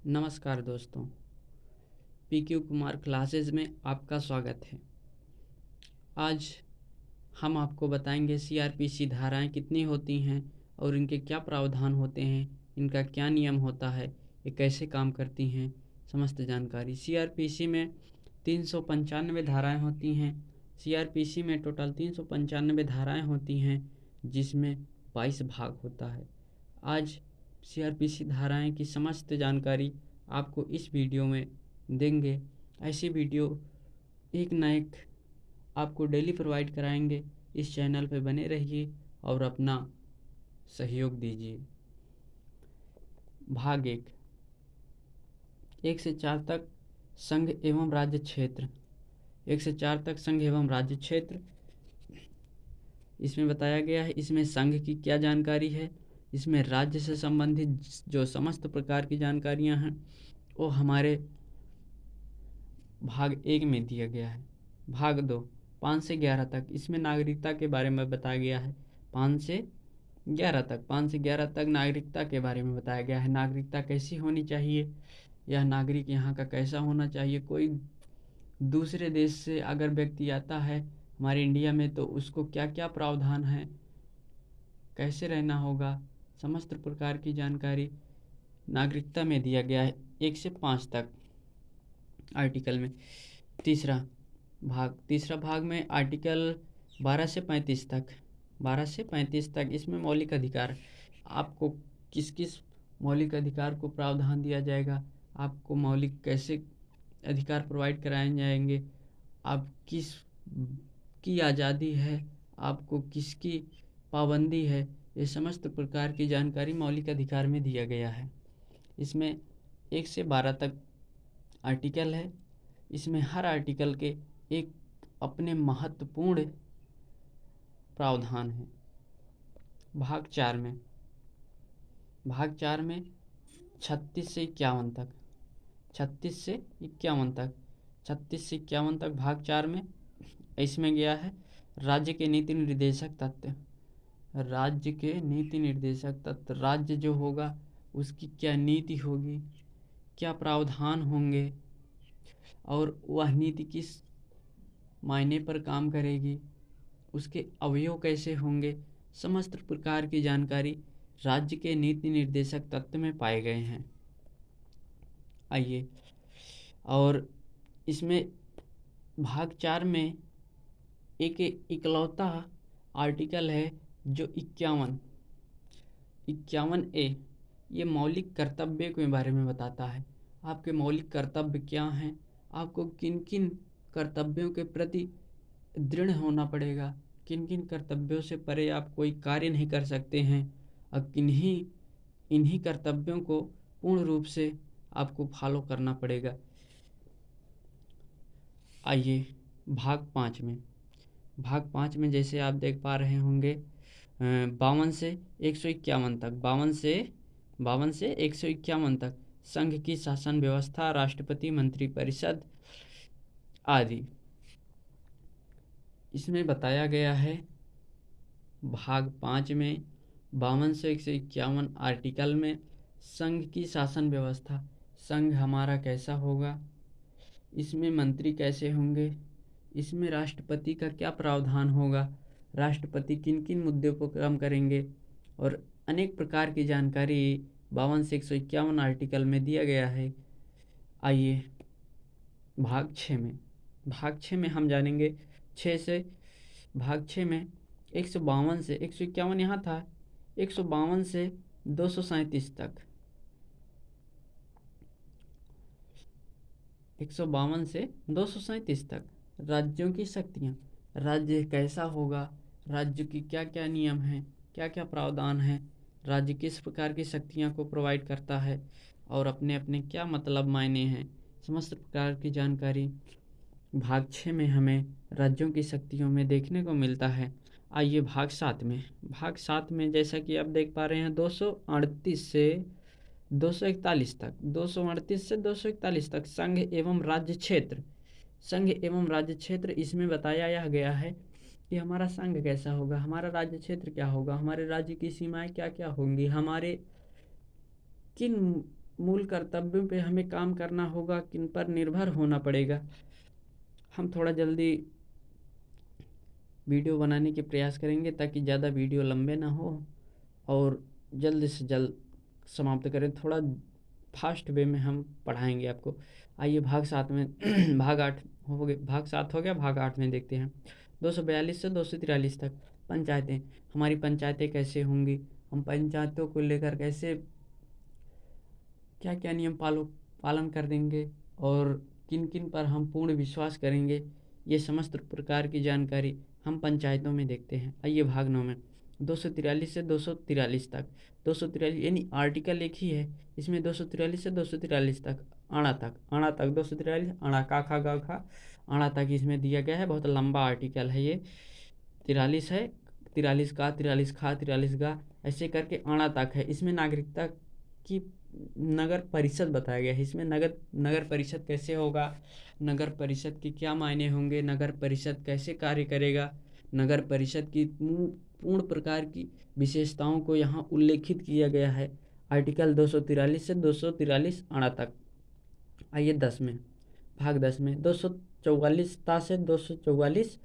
नमस्कार दोस्तों, PQ Kumar classes में आपका स्वागत है। आज हम आपको बताएंगे सीआरपीसी धाराएं कितनी होती हैं और इनके क्या प्रावधान होते हैं, इनका क्या नियम होता है, ये कैसे काम करती हैं, समस्त जानकारी। सीआरपीसी में 395 धाराएं होती हैं। सीआरपीसी में टोटल 395 धाराएं होती हैं, जिसमें 22 भाग होता है। आज सीआरपीसी धाराएं की समस्त जानकारी आपको इस वीडियो में देंगे। ऐसी वीडियो एक न एक आपको डेली प्रोवाइड कराएंगे। इस चैनल पर बने रहिए और अपना सहयोग दीजिए। भाग 1 से 4 तक संघ एवं राज्य क्षेत्र। 1 से 4 तक संघ एवं राज्य क्षेत्र इसमें बताया गया है। इसमें संघ की क्या जानकारी है, इसमें राज्य से संबंधित जो समस्त प्रकार की जानकारियां हैं वो हमारे भाग 1 में दिया गया है। भाग 2 5 से 11 तक इसमें नागरिकता के बारे में बताया गया है। 5 से 11 तक नागरिकता के बारे में बताया गया है। नागरिकता कैसी होनी चाहिए, यह नागरिक यहाँ का कैसा होना चाहिए। कोई दूसरे देश से अगर व्यक्ति आता है हमारे इंडिया में तो उसको क्या क्या प्रावधान है, कैसे रहना होगा, समस्त प्रकार की जानकारी नागरिकता में दिया गया है 1 से 5 तक आर्टिकल में। तीसरा भाग में आर्टिकल 12 से 35 तक इसमें मौलिक अधिकार। आपको किस किस मौलिक अधिकार को प्रावधान दिया जाएगा, आपको मौलिक कैसे अधिकार प्रोवाइड कराए जाएंगे, आप किस की आज़ादी है, आपको किसकी पाबंदी है, ये समस्त प्रकार की जानकारी मौलिक अधिकार में दिया गया है। इसमें 1 से 12 तक आर्टिकल है। इसमें हर आर्टिकल के एक अपने महत्वपूर्ण प्रावधान है। भाग 4 में 36 से 51 तक 36 से 51 तक भाग 4 में इसमें गया है राज्य के नीति निर्देशक तत्व। राज्य जो होगा उसकी क्या नीति होगी, क्या प्रावधान होंगे और वह नीति किस मायने पर काम करेगी, उसके अवयव कैसे होंगे, समस्त प्रकार की जानकारी राज्य के नीति निर्देशक तत्व में पाए गए हैं। आइए, और इसमें भाग 4 में एक इकलौता आर्टिकल है जो 51A, ये मौलिक कर्तव्य के बारे में बताता है। आपके मौलिक कर्तव्य क्या हैं, आपको किन किन कर्तव्यों के प्रति दृढ़ होना पड़ेगा, किन किन कर्तव्यों से परे आप कोई कार्य नहीं कर सकते हैं और इन्हीं कर्तव्यों को पूर्ण रूप से आपको फॉलो करना पड़ेगा। आइए भाग 5 में जैसे आप देख पा रहे होंगे 52 से 151 तक 52 से 151 तक संघ की शासन व्यवस्था, राष्ट्रपति, मंत्रिपरिषद आदि इसमें बताया गया है। भाग 5 में 52 से 151 आर्टिकल में संघ की शासन व्यवस्था, संघ हमारा कैसा होगा, इसमें मंत्री कैसे होंगे, इसमें राष्ट्रपति का क्या प्रावधान होगा, राष्ट्रपति किन किन मुद्दों पर काम करेंगे और अनेक प्रकार की जानकारी 52 से 151 आर्टिकल में दिया गया है। आइए भाग 6 में हम जानेंगे भाग 6 में 152 से 151 यहाँ था, 152 से 237 तक 152 से 237 तक राज्यों की शक्तियाँ, राज्य कैसा होगा, राज्य की क्या क्या नियम हैं, क्या क्या प्रावधान हैं, राज्य किस प्रकार की शक्तियाँ को प्रोवाइड करता है और अपने अपने क्या मतलब मायने हैं, समस्त प्रकार की जानकारी भाग 6 में हमें राज्यों की शक्तियों में देखने को मिलता है। आइए भाग 7 में जैसा कि आप देख पा रहे हैं 238 से 241 तक संघ एवं राज्य क्षेत्र इसमें बताया गया है कि हमारा संघ कैसा होगा, हमारा राज्य क्षेत्र क्या होगा, हमारे राज्य की सीमाएं क्या क्या होंगी, हमारे किन मूल कर्तव्यों पे हमें काम करना होगा, किन पर निर्भर होना पड़ेगा। हम थोड़ा जल्दी वीडियो बनाने के प्रयास करेंगे ताकि ज़्यादा वीडियो लंबे ना हो और जल्द से जल्द समाप्त करें। थोड़ा फास्ट वे में हम पढ़ाएंगे आपको। आइए भाग 7 में भाग 8 हो गया, भाग 7 हो गया, भाग 8 में देखते हैं 242 से 243 तक। पंचायतें, हमारी पंचायतें कैसे होंगी, हम पंचायतों को लेकर कैसे क्या क्या नियम पालन कर देंगे और किन किन पर हम पूर्ण विश्वास करेंगे, ये समस्त प्रकार की जानकारी हम पंचायतों में देखते हैं। आइए भाग 9 में 243 से 243 तक। 243 यानी आर्टिकल एक ही है, इसमें 243 से 243 तक, अणा तक 243, अणा का खा गा खा अणा तक इसमें दिया गया है। बहुत लंबा आर्टिकल है ये, 43 है, 43 का, 43 खा, 43 गा, ऐसे करके अणा तक है। इसमें नागरिकता की नगर परिषद बताया गया है। इसमें नगर परिषद कैसे होगा, नगर परिषद के क्या मायने होंगे, नगर परिषद कैसे कार्य करेगा, नगर परिषद की पूर्ण प्रकार की विशेषताओं को यहाँ उल्लेखित किया गया है। आर्टिकल 243 से 243 अणा तक। आइए 10 में, भाग 10 में 244 ता से 244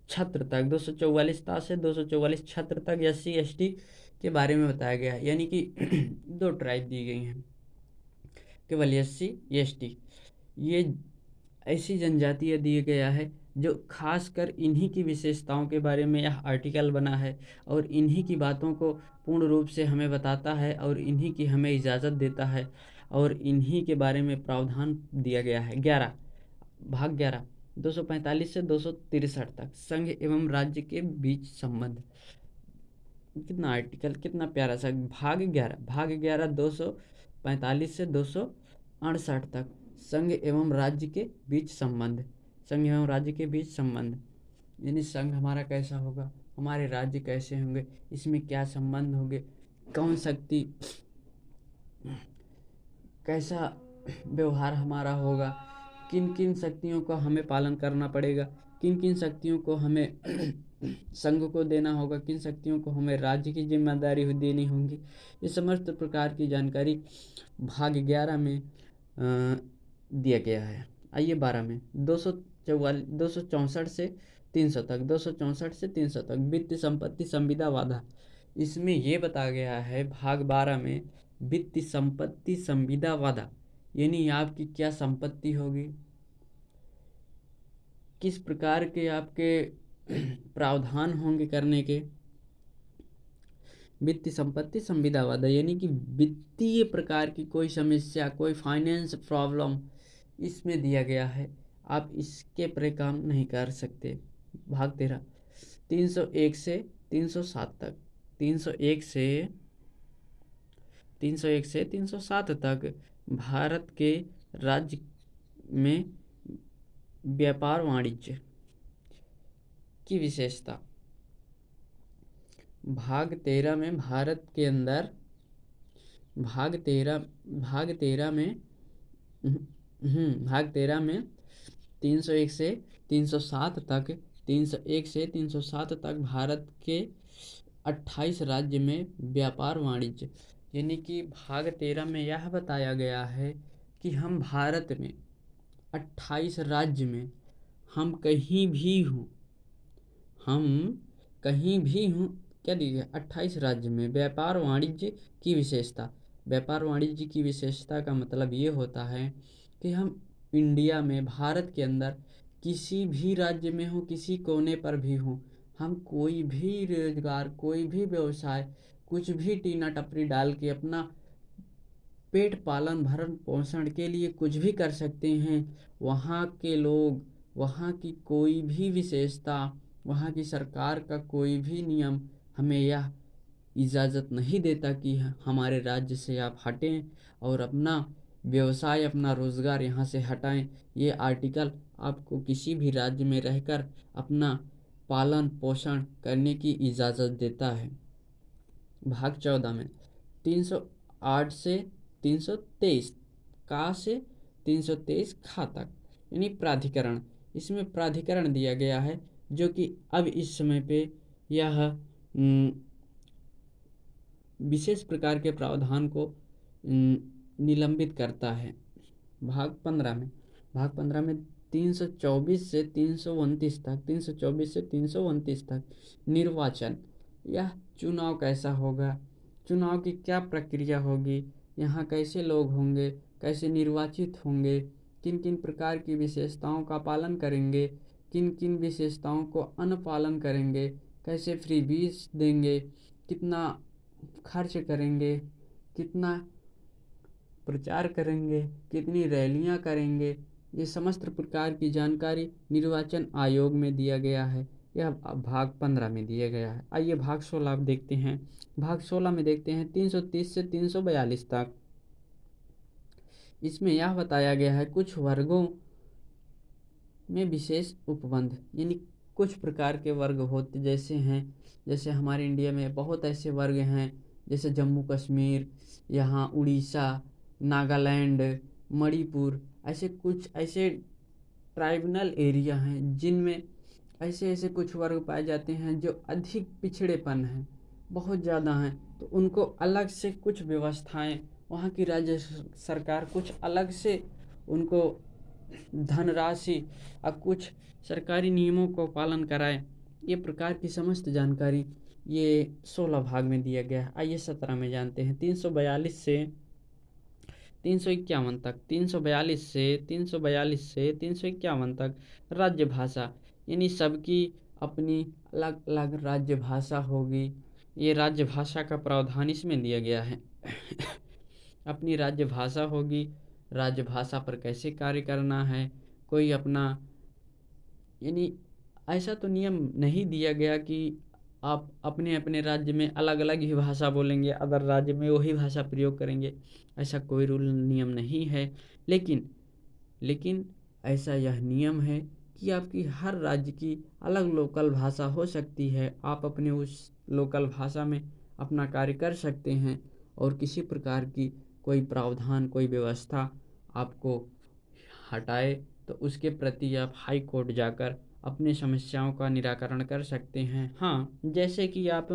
छत्र तक। 244 ता से 244 छत्र तक SC ST के बारे में बताया गया है। यानी कि 2 ट्राइब दी गई हैं, केवल SC ST। ये ऐसी जनजातीय दिया गया है जो खासकर इन्हीं की विशेषताओं के बारे में यह आर्टिकल बना है और इन्हीं की बातों को पूर्ण रूप से हमें बताता है और इन्हीं की हमें इजाज़त देता है और इन्हीं के बारे में प्रावधान दिया गया है। 11, भाग 11 245 से 263 तक। संघ एवं राज्य के बीच संबंध। कितना आर्टिकल, कितना प्यारा सा। भाग 11 245 से 268 तक। संघ एवं राज्य के बीच संबंध। संघ एवं राज्य के बीच संबंध यानी संघ हमारा कैसा होगा, हमारे राज्य कैसे होंगे, इसमें क्या संबंध होंगे, कौन शक्ति, कैसा व्यवहार हमारा होगा, किन किन शक्तियों का हमें पालन करना पड़ेगा, किन किन शक्तियों को हमें संघ को देना होगा, किन शक्तियों को हमें राज्य की जिम्मेदारी देनी होगी। ये समस्त प्रकार की जानकारी भाग 11 में दिया गया है। आइए 12 में 264 से 300 तक। 264 से 300 तक वित्त संपत्ति संविदा वादा। इसमें ये बताया गया है भाग 12 में वित्त संपत्ति संविदा वादा, यानी आपकी क्या संपत्ति होगी, किस प्रकार के आपके प्रावधान होंगे करने के। वित्तीय संपत्ति संविदा वादा यानी कि वित्तीय प्रकार की कोई समस्या, कोई फाइनेंस प्रॉब्लम इसमें दिया गया है, आप इसके पर काम नहीं कर सकते। भाग 13 301 से 307 तक। 301 से 307 तक भारत के राज्य में व्यापार वाणिज्य की विशेषता। भाग 13 में भारत के अंदर भाग 13 में 301 से 307 तक 301 से 307 तक भारत के 28 राज्य में व्यापार वाणिज्य, यानी कि भाग 13 में यह बताया गया है कि हम भारत में 28 राज्य में हम कहीं भी हूँ क्या दिया, 28 राज्य में व्यापार वाणिज्य की विशेषता। व्यापार वाणिज्य की विशेषता का मतलब ये होता है कि हम इंडिया में, भारत के अंदर किसी भी राज्य में हो, किसी कोने पर भी हो, हम कोई भी रोजगार, कोई भी व्यवसाय, कुछ भी टीना टपरी डाल के अपना पेट पालन भरण पोषण के लिए कुछ भी कर सकते हैं। वहाँ के लोग, वहाँ की कोई भी विशेषता, वहाँ की सरकार का कोई भी नियम हमें यह इजाज़त नहीं देता कि हमारे राज्य से आप हटें और अपना व्यवसाय, अपना रोज़गार यहाँ से हटाएं। ये आर्टिकल आपको किसी भी राज्य में रहकर अपना पालन पोषण करने की इजाज़त देता है। भाग 14 में 308 से 323 का से 323 खा तक, यानी प्राधिकरण। इसमें प्राधिकरण दिया गया है जो कि अब इस समय पे यह विशेष प्रकार के प्रावधान को निलंबित करता है। भाग 15 में 324 से 329 तक निर्वाचन, यह चुनाव कैसा होगा, चुनाव की क्या प्रक्रिया होगी, यहाँ कैसे लोग होंगे, कैसे निर्वाचित होंगे, किन किन प्रकार की विशेषताओं का पालन करेंगे, किन किन विशेषताओं को अनुपालन करेंगे, कैसे फ्री बीज देंगे, कितना खर्च करेंगे, कितना प्रचार करेंगे, कितनी रैलियां करेंगे, ये समस्त प्रकार की जानकारी निर्वाचन आयोग में दिया गया है। यह भाग 15 में दिया गया है। आइए भाग 16 आप देखते हैं। भाग 16 में देखते हैं 330 से 342 तक। इसमें यह बताया गया है कुछ वर्गों में विशेष उपबंध, यानी कुछ प्रकार के वर्ग होते जैसे हमारे इंडिया में बहुत ऐसे वर्ग हैं, जैसे जम्मू कश्मीर, यहाँ उड़ीसा, नागालैंड, मणिपुर, ऐसे ट्राइबल एरिया हैं जिनमें ऐसे कुछ वर्ग पाए जाते हैं जो अधिक पिछड़ेपन हैं, बहुत ज़्यादा हैं। तो उनको अलग से कुछ व्यवस्थाएं, वहाँ की राज्य सरकार कुछ अलग से उनको धनराशि और कुछ सरकारी नियमों को पालन कराए। ये प्रकार की समस्त जानकारी ये 16 भाग में दिया गया है। आइए 17 में जानते हैं। 342 से 351 तक, 342 से 351 तक राज्य भाषा, यानी सबकी अपनी अलग अलग राज्य भाषा होगी। ये राज्य भाषा का प्रावधान इसमें दिया गया है। अपनी राज्य भाषा होगी, राज्य भाषा पर कैसे कार्य करना है, कोई अपना, यानी ऐसा तो नियम नहीं दिया गया कि आप अपने अपने राज्य में अलग अलग ही भाषा बोलेंगे, अदर राज्य में वही भाषा प्रयोग करेंगे, ऐसा कोई रूल नियम नहीं है। लेकिन ऐसा यह नियम है कि आपकी हर राज्य की अलग लोकल भाषा हो सकती है। आप अपने उस लोकल भाषा में अपना कार्य कर सकते हैं और किसी प्रकार की कोई प्रावधान, कोई व्यवस्था आपको हटाए तो उसके प्रति आप हाई कोर्ट जाकर अपनी समस्याओं का निराकरण कर सकते हैं। हाँ, जैसे कि आप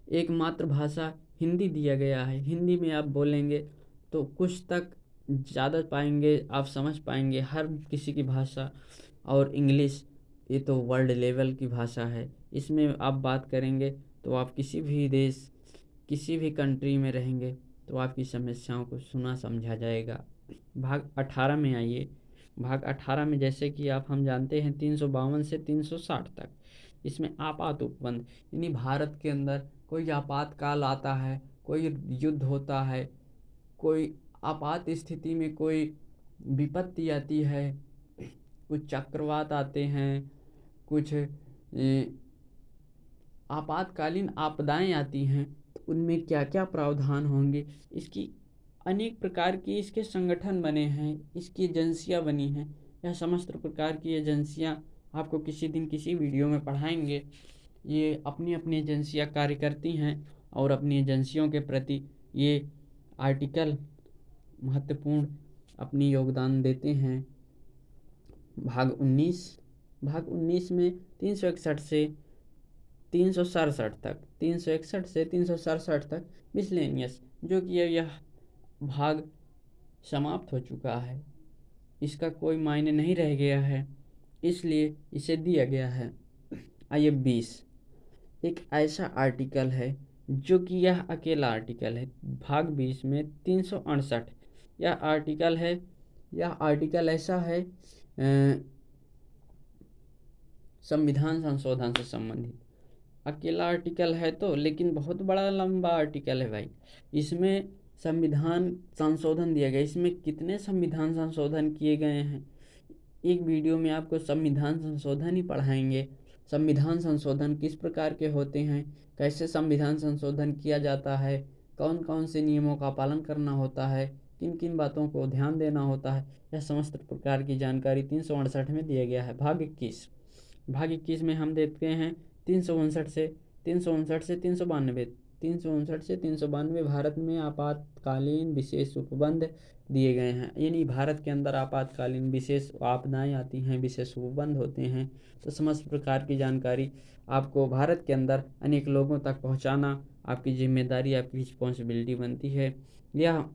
एक मातृभाषा हिंदी दिया गया है, हिंदी में आप बोलेंगे तो कुछ तक ज़्यादा पाएंगे, आप समझ पाएंगे हर किसी की भाषा। और इंग्लिश, ये तो वर्ल्ड लेवल की भाषा है, इसमें आप बात करेंगे तो आप किसी भी देश, किसी भी कंट्री में रहेंगे तो आपकी समस्याओं को सुना समझा जाएगा। भाग 18 में आइए। भाग 18 में जैसे कि हम जानते हैं 352 से 360 तक, इसमें आपात उपबंध, यानी भारत के अंदर कोई आपातकाल आता है, कोई युद्ध होता है, कोई आपात स्थिति में कोई विपत्ति आती है, कुछ चक्रवात आते हैं, कुछ आपातकालीन आपदाएं आती हैं, तो उनमें क्या क्या प्रावधान होंगे, इसकी अनेक प्रकार की इसके संगठन बने हैं, इसकी एजेंसियां बनी हैं। यह समस्त प्रकार की एजेंसियां आपको किसी दिन किसी वीडियो में पढ़ाएंगे। ये अपनी अपनी एजेंसियां कार्य करती हैं और अपनी एजेंसियों के प्रति ये आर्टिकल महत्वपूर्ण अपनी योगदान देते हैं। भाग 19 में 361 से 367 तक, 361 से 367 तक मिसलेनियस, जो कि यह भाग समाप्त हो चुका है, इसका कोई मायने नहीं रह गया है, इसलिए इसे दिया गया है। आइए 20, एक ऐसा आर्टिकल है जो कि यह अकेला आर्टिकल है। भाग 20 में 368 यह आर्टिकल ऐसा है संविधान संशोधन से संबंधित अकेला आर्टिकल है तो, लेकिन बहुत बड़ा लंबा आर्टिकल है भाई। इसमें संविधान संशोधन दिया गया, इसमें कितने संविधान संशोधन किए गए हैं, एक वीडियो में आपको संविधान संशोधन ही पढ़ाएंगे। संविधान संशोधन किस प्रकार के होते हैं, कैसे संविधान संशोधन किया जाता है, कौन कौन से नियमों का पालन करना होता है, किन किन बातों को ध्यान देना होता है, यह समस्त प्रकार की जानकारी 368 में दिया गया है। भाग 21 में हम देखते हैं 359 से 392 भारत में आपातकालीन विशेष उपबंध दिए गए हैं, यानी भारत के अंदर आपातकालीन विशेष आपदाएं आती हैं, विशेष उपबंध होते हैं। तो समस्त प्रकार की जानकारी आपको भारत के अंदर अनेक लोगों तक पहुंचाना आपकी जिम्मेदारी, आपकी रिस्पॉन्सिबिलिटी बनती है। यह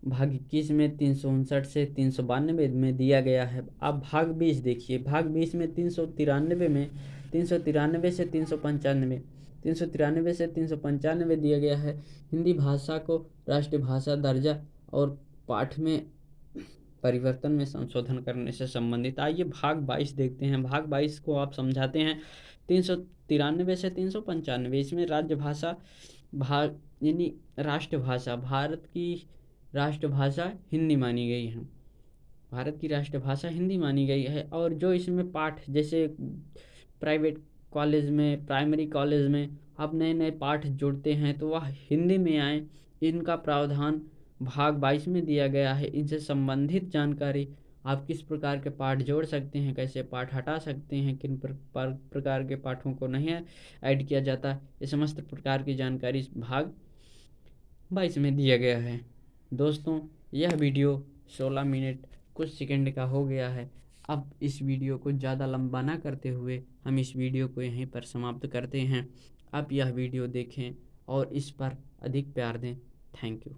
भाग 21 में 359 से 392 में दिया गया है। अब भाग 20 देखिए, भाग 20 में 393 में 393 से 395 393 से 395 दिया गया है। हिंदी भाषा को राष्ट्रीय भाषा दर्जा और पाठ में परिवर्तन में संशोधन करने से संबंधित। आइए भाग 22 देखते हैं। भाग 22 को आप समझाते हैं। 393 से 395 इसमें राज्य भाषा भाग यानी राष्ट्रभाषा, भारत की राष्ट्रभाषा हिंदी मानी गई है। भारत की राष्ट्रभाषा हिंदी मानी गई है। और जो इसमें पाठ, जैसे प्राइवेट कॉलेज में, प्राइमरी कॉलेज में अब नए नए पाठ जुड़ते हैं तो वह हिंदी में आए, इनका प्रावधान भाग 22 में दिया गया है। इनसे संबंधित जानकारी, आप किस प्रकार के पाठ जोड़ सकते हैं, कैसे पाठ हटा सकते हैं, किन प्रकार के पाठों को नहीं ऐड किया जाता, ये समस्त प्रकार की जानकारी इस भाग 22 में दिया गया है। दोस्तों, यह वीडियो 16 मिनट कुछ सेकंड का हो गया है। अब इस वीडियो को ज़्यादा लंबा ना करते हुए हम इस वीडियो को यहीं पर समाप्त करते हैं। आप यह वीडियो देखें और इस पर अधिक प्यार दें। Thank you.